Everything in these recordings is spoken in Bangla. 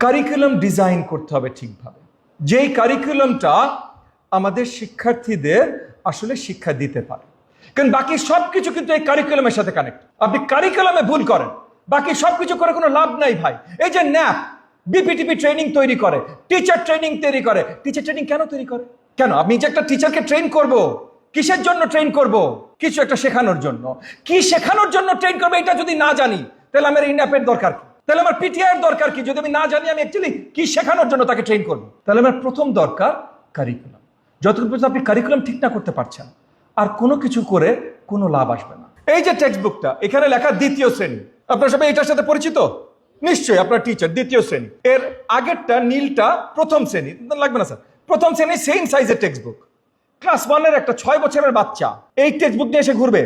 কারিকুলাম ডিজাইন করতে হবে ঠিকভাবে, যেই কারিকুলামটা আমাদের শিক্ষার্থীদের আসলে শিক্ষা দিতে পারে। কারণ বাকি সবকিছু কিন্তু এই কারিকুলামের সাথে কানেক্ট। আপনি কারিকুলামে ভুল করেন, বাকি সবকিছু করে কোনো লাভ নাই ভাই। এই যে ন্যাপ বিপিটিপি ট্রেনিং তৈরি করে, টিচার ট্রেনিং তৈরি করে। টিচার ট্রেনিং কেন তৈরি করে? কেন? আমি যে একটা টিচারকে ট্রেন করব, কিসের জন্য ট্রেন করব? কিছু একটা শেখানোর জন্য। কি শেখানোর জন্য ট্রেন করবে এটা যদি না জানি, তাহলে আমার এই ন্যাপের দরকার কি? তাহলে আমার পিটিআই এর দরকার কি? যদি আমি না জানি আমি অ্যাকচুয়ালি কি শেখানোর জন্য তাকে ট্রেন করব, তাহলে আমার প্রথম দরকার কারিকুলাম। যতক্ষণ পর্যন্ত আপনি কারিকুলাম ঠিক না করতে পারছেন, আর কোনো কিছু করে কোনো লাভ আসবে না। এই যে টেক্সট বুকটা, এখানে লেখা দ্বিতীয় শ্রেণী, আপনারা সবাই এটার সাথে পরিচিত নিশ্চয়ই। আপনার টিচার দ্বিতীয় শ্রেণী, এর আগেরটা নীলটা প্রথম শ্রেণী, লাগবে না স্যার। প্রথম শ্রেণী সেম সাইজের টেক্সট বুক। ক্লাস 1-এর একটা 6 বছরের বাচ্চা এই টেক্সট বুক নিয়ে এসে ঘুরবে,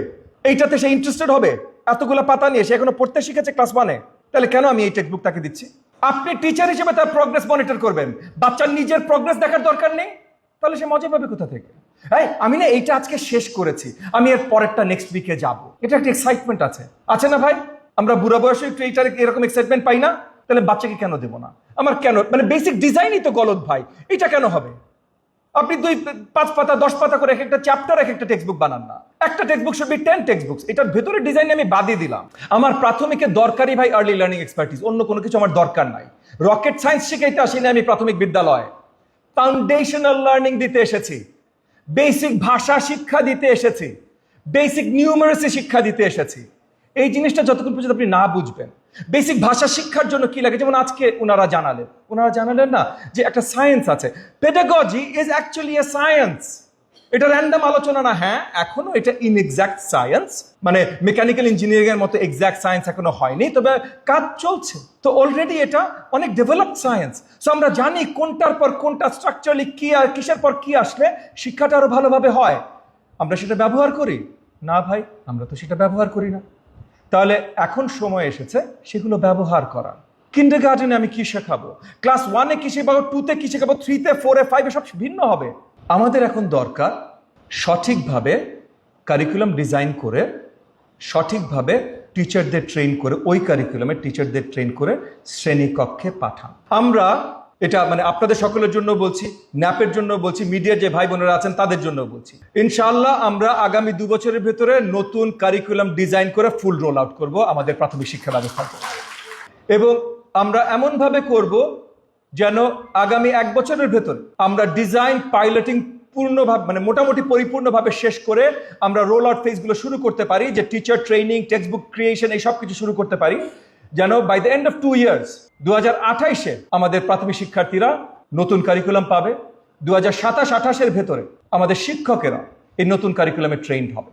এইটাতে সে ইন্টারেস্টেড হবে? এতগুলো পাতা নিয়ে সে এখনো পড়তে শিখেছে ক্লাস 1-এ, তাহলে কেন আমি এই টেক্সট বুক তাকে দিচ্ছি? আপনি টিচার হিসেবে তার প্রোগ্রেস মনিটর করবেন, বাচ্চার নিজের প্রোগ্রেস দেখার দরকার নেই, তাহলে সে মজা পাবে কোথা থেকে? হ্যাঁ, আমি না এইটা আজকে শেষ করেছি, আমি এর পরেরটা নেক্সট উইকে যাব, এটা একটা এক্সাইটমেন্ট আছে না ভাই? আমরা বুড়া বয়সে একটু এইটার এরকম এক্সাইটমেন্ট পাই না? তাহলে বাচ্চাকে কেন দেবো না? আমার কেন, মানে বেসিক ডিজাইনই তো গলত ভাই, এটা কেন হবে? আপনি 5 পাতা 10 পাতা করে একটা চ্যাপ্টার একটা টেক্সট বুক বানান না। একটা text book should be 10 text books. এটার ভেতরে ডিজাইন আমি বাদই দিলাম। আমার প্রাথমিকের দরকারি ভাই আর্লি লার্নিং এক্সপার্টিস, অন্য কোনো কিছু আমার দরকার নাই। রকেট সায়েন্স শিখাইতে আসিনি আমি প্রাথমিক বিদ্যালয়ে, ফাউন্ডেশনাল লার্নিং দিতে এসেছি, বেসিক ভাষা শিক্ষা দিতে এসেছি, বেসিক নিউমারেসি শিক্ষা দিতে এসেছি। এই জিনিসটা যতক্ষণ পর্যন্ত আপনি না বুঝবেন, বেসিক ভাষা শিক্ষার জন্য কি লাগে, যেমন আজকে ওনারা জানালেন না যে একটা সায়েন্স আছে, pedagogy is actually a science. এটা র্যান্ডম আলোচনা না। হ্যাঁ, এখনো এটা ইনএক্সাক্ট সায়েন্স, মানে মেকানিক্যাল ইঞ্জিনিয়ারিং এর মতো এক্সাক্ট সায়েন্স এখনো হয়নি, তবে কাজ চলছে। তো অলরেডি এটা অনেক ডেভেলপড সায়েন্স। সো আমরা জানি কোনটার পর কোনটা স্ট্রাকচারালি কি আর কিসের পর কি আসলে শিক্ষাটা আরো ভালোভাবে হয়। আমরা সেটা ব্যবহার করি না ভাই, আমরা তো সেটা ব্যবহার করি না। তাহলে এখন সময় এসেছে সেগুলো ব্যবহার করার। কিন্ডারগার্টেনে আমি কি শেখাবো, ক্লাস 1-এ কি শেখাবো, 2-তে কি শেখাবো, 3-তে 4-এ 5-এ সব ভিন্ন হবে। আমাদের এখন দরকার সঠিকভাবে কারিকুলাম ডিজাইন করে, সঠিকভাবে টিচারদের ট্রেন করে, ওই কারিকুলামে টিচারদের ট্রেন করে শ্রেণীকক্ষে পাঠান। আমরা এটা মানে আপনাদের সকলের জন্য বলছি, ন্যাপের জন্য বলছি, মিডিয়ার যে ভাই বোনেরা আছেন তাদের জন্য বলছি। ইনশাআল্লাহ আমরা আগামী 2 বছরের ভেতরে নতুন কারিকুলাম ডিজাইন করে ফুল রোল আউট করবো আমাদের প্রাথমিক শিক্ষা ব্যবস্থা, এবং আমরা এমনভাবে করব যেন আগামী 1 বছরের ভেতর আমরা ডিজাইন পাইলটিং পূর্ণভাবে, মানে মোটামুটি পরিপূর্ণভাবে শেষ করে আমরা রোল আউট ফেজগুলো শুরু করতে পারি, যে teacher training, text book creation, এই সব কিছু শুরু করতে পারি, যেন by the end of 2 years 2028-এ আমাদের প্রাথমিক শিক্ষার্থীরা নতুন কারিকুলাম পাবে। 2027-28-এর ভেতরে আমাদের শিক্ষকেরা এই নতুন কারিকুলামে ট্রেন্ড হবে।